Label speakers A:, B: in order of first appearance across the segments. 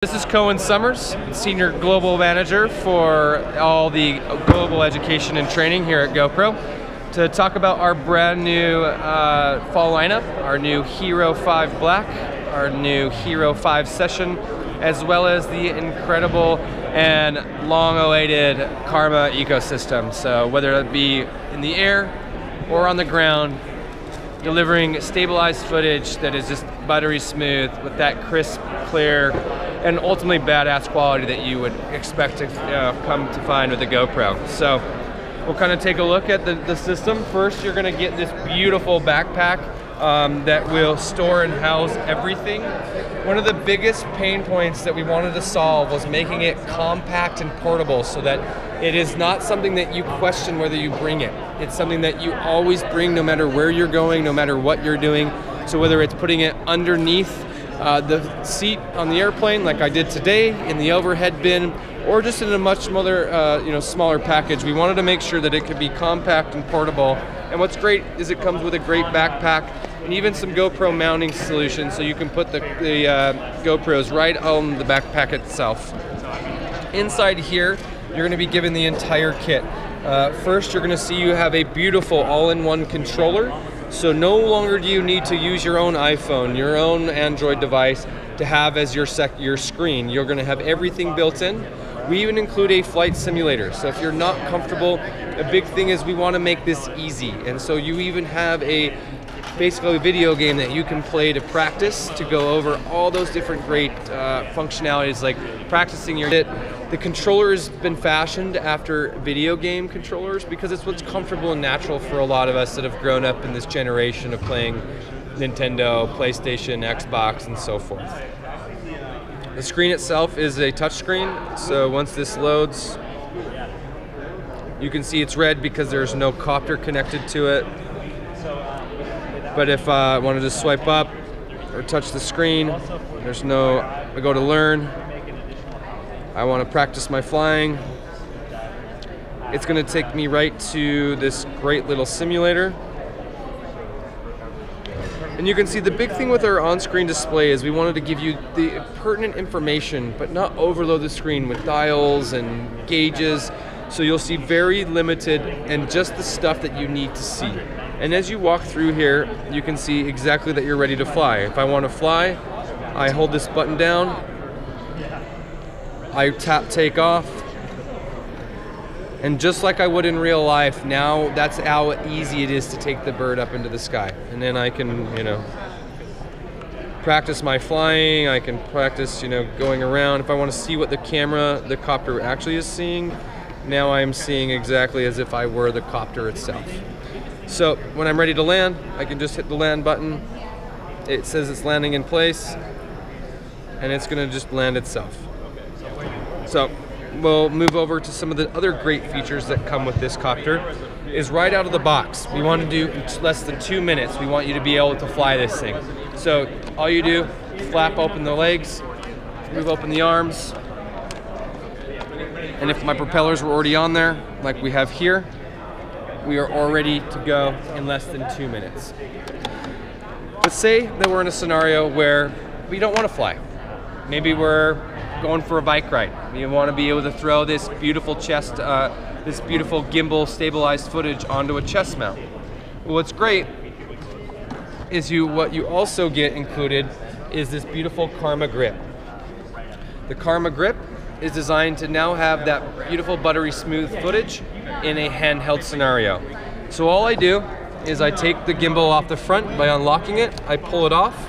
A: This is Cohen Summers, Senior Global Manager for all the global education and training here at GoPro, to talk about our brand new fall lineup, our new Hero 5 Black, our new Hero 5 Session, as well as the incredible and long-awaited Karma ecosystem. So whether it be in the air or on the ground, delivering stabilized footage that is just buttery smooth with that crisp, clear, and ultimately badass quality that you would expect to come to find with the GoPro. So we'll kind of take a look at the system. First, you're gonna get this beautiful backpack that will store and house everything. One of the biggest pain points that we wanted to solve was making it compact and portable so that it is not something that you question whether you bring it. It's something that you always bring no matter where you're going, no matter what you're doing. So whether it's putting it underneath the seat on the airplane like I did today, in the overhead bin, or just in a much smaller, smaller package, we wanted to make sure that it could be compact and portable. And what's great is it comes with a great backpack and even some GoPro mounting solutions, so you can put the GoPros right on the backpack itself. Inside here, you're going to be given the entire kit. First, you're going to see you have a beautiful all-in-one controller. So no longer do you need to use your own iPhone, your own Android device to have as your screen. You're going to have everything built in. We even include a flight simulator. So if you're not comfortable, a big thing is we want to make this easy. And so you even have basically a video game that you can play to practice, to go over all those different great functionalities like practicing your hit. The controller has been fashioned after video game controllers because it's what's comfortable and natural for a lot of us that have grown up in this generation of playing Nintendo, PlayStation, Xbox, and so forth. The screen itself is a touch screen, so once this loads, you can see it's red because there's no copter connected to it. But if I wanted to swipe up or touch the screen, I go to learn. I want to practice my flying. It's going to take me right to this great little simulator. And you can see the big thing with our on-screen display is we wanted to give you the pertinent information, but not overload the screen with dials and gauges. So you'll see very limited and just the stuff that you need to see. And as you walk through here, you can see exactly that you're ready to fly. If I want to fly, I hold this button down, I tap take off, and just like I would in real life, now that's how easy it is to take the bird up into the sky. And then I can, practice my flying, I can practice, going around. If I want to see what the copter actually is seeing, now I'm seeing exactly as if I were the copter itself. So when I'm ready to land, I can just hit the land button. It says it's landing in place, and it's going to just land itself. So we'll move over to some of the other great features that come with this copter. Is right out of the box, we want to do less than 2 minutes. We want you to be able to fly this thing. So all you do, flap open the legs, move open the arms, and if my propellers were already on there, like we have here, we are all ready to go in less than 2 minutes. But say that we're in a scenario where we don't want to fly. Maybe we're going for a bike ride. You want to be able to throw this beautiful this beautiful gimbal stabilized footage onto a chest mount. Well, what's great is what you also get included is this beautiful Karma grip. The Karma grip is designed to now have that beautiful buttery smooth footage in a handheld scenario. So all I do is I take the gimbal off the front by unlocking it, I pull it off,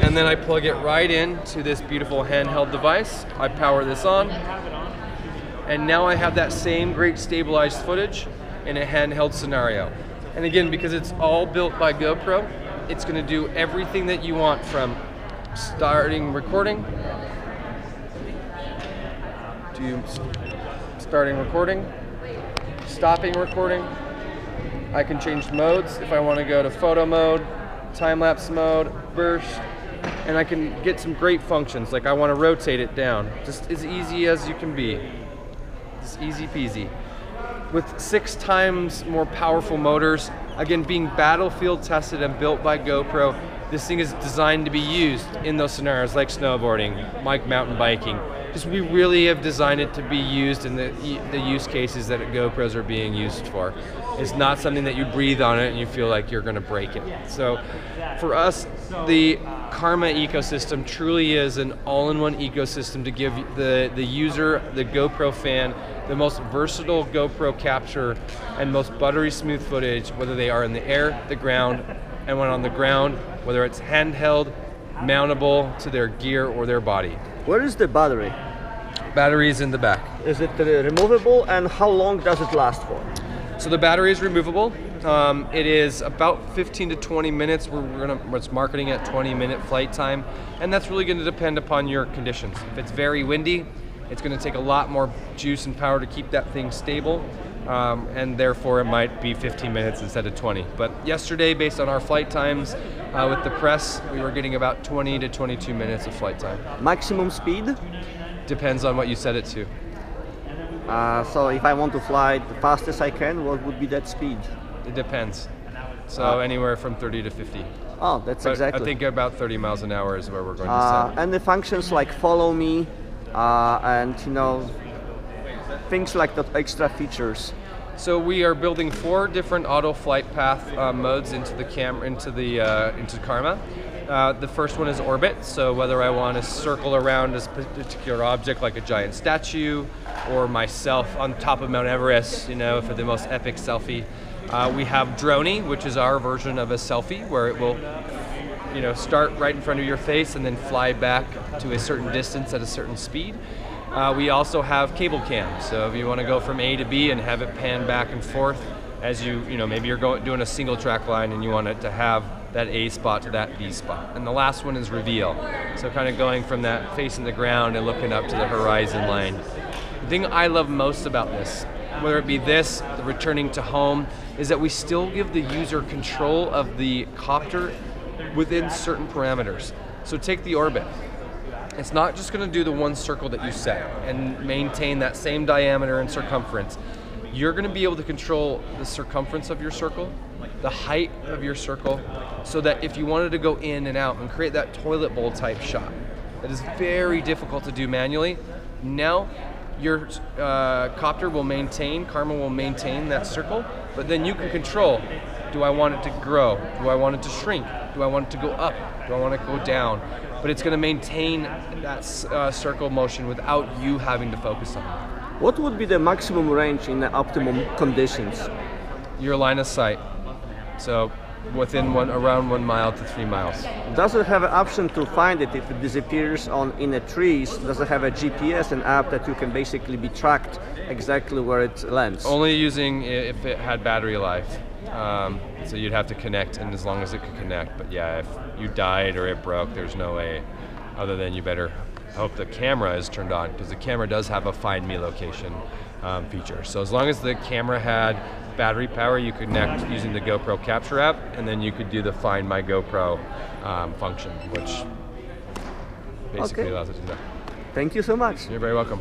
A: and then I plug it right into this beautiful handheld device. I power this on, and now I have that same great stabilized footage in a handheld scenario. And again, because it's all built by GoPro, it's going to do everything that you want, from starting recording to starting recording, stopping recording. I can change modes if I want to go to photo mode, time-lapse mode, burst, and I can get some great functions, like I want to rotate it down. Just as easy as you can be. Just easy peasy. With 6 times more powerful motors, again being battlefield tested and built by GoPro, This thing is designed to be used in those scenarios like snowboarding, like mountain biking. Just we really have designed it to be used in the use cases that GoPros are being used for. It's not something that you breathe on it and you feel like you're going to break it. So for us, the Karma ecosystem truly is an all-in-one ecosystem to give the user, the GoPro fan, the most versatile GoPro capture and most buttery smooth footage, whether they are in the air, the ground, and when on the ground, whether it's handheld, mountable to their gear or their body.
B: Where is the battery?
A: Battery is in the back.
B: Is it removable, and how long does it last for?
A: So the battery is removable. It is about 15 to 20 minutes. We're marketing at 20-minute flight time, and that's really going to depend upon your conditions. If it's very windy, it's going to take a lot more juice and power to keep that thing stable, and therefore it might be 15 minutes instead of 20. But yesterday, based on our flight times with the press, we were getting about 20 to 22 minutes of flight time.
B: Maximum speed?
A: Depends on what you set it to.
B: So if I want to fly the fastest I can, what would be that speed?
A: It depends. So anywhere from 30 to 50.
B: Oh, that's
A: But
B: exactly.
A: I think about 30 miles an hour is where we're going to set.
B: And the functions like follow me, and things like that, extra features.
A: So we are building 4 different auto flight path modes into the camera, into Karma. The first one is orbit, so whether I want to circle around a particular object like a giant statue or myself on top of Mount Everest, for the most epic selfie. We have droney, which is our version of a selfie, where it will start right in front of your face and then fly back to a certain distance at a certain speed. We also have cable cam, so if you want to go from A to B and have it pan back and forth as maybe you're doing a single track line and you want it to have that A spot to that B spot. And the last one is reveal, so kind of going from that facing the ground and looking up to the horizon line. The thing I love most about this, whether it be this, the returning to home, is that we still give the user control of the copter within certain parameters. So take the orbit. It's not just going to do the one circle that you set and maintain that same diameter and circumference. You're going to be able to control the circumference of your circle, the height of your circle, so that if you wanted to go in and out and create that toilet bowl type shot, that is very difficult to do manually. Now, your copter will maintain, Karma will maintain that circle, but then you can control, do I want it to grow? Do I want it to shrink? Do I want it to go up? Do I want it to go down? But it's going to maintain that circle motion without you having to focus on it.
B: What would be the maximum range in the optimum conditions?
A: Your line of sight. So within around 1 mile to 3 miles.
B: Does it have an option to find it if it disappears in the trees? Does it have a GPS and app that you can basically be tracked exactly where it lands?
A: Only using if it had battery life. So you'd have to connect, and as long as it could connect. But yeah, if you died or it broke, there's no way other than you better hope the camera is turned on, because the camera does have a find me location feature. So as long as the camera had battery power, you could connect using the GoPro Capture app, and then you could do the Find My GoPro function, which basically allows it to do that.
B: Thank you so much.
A: You're very welcome.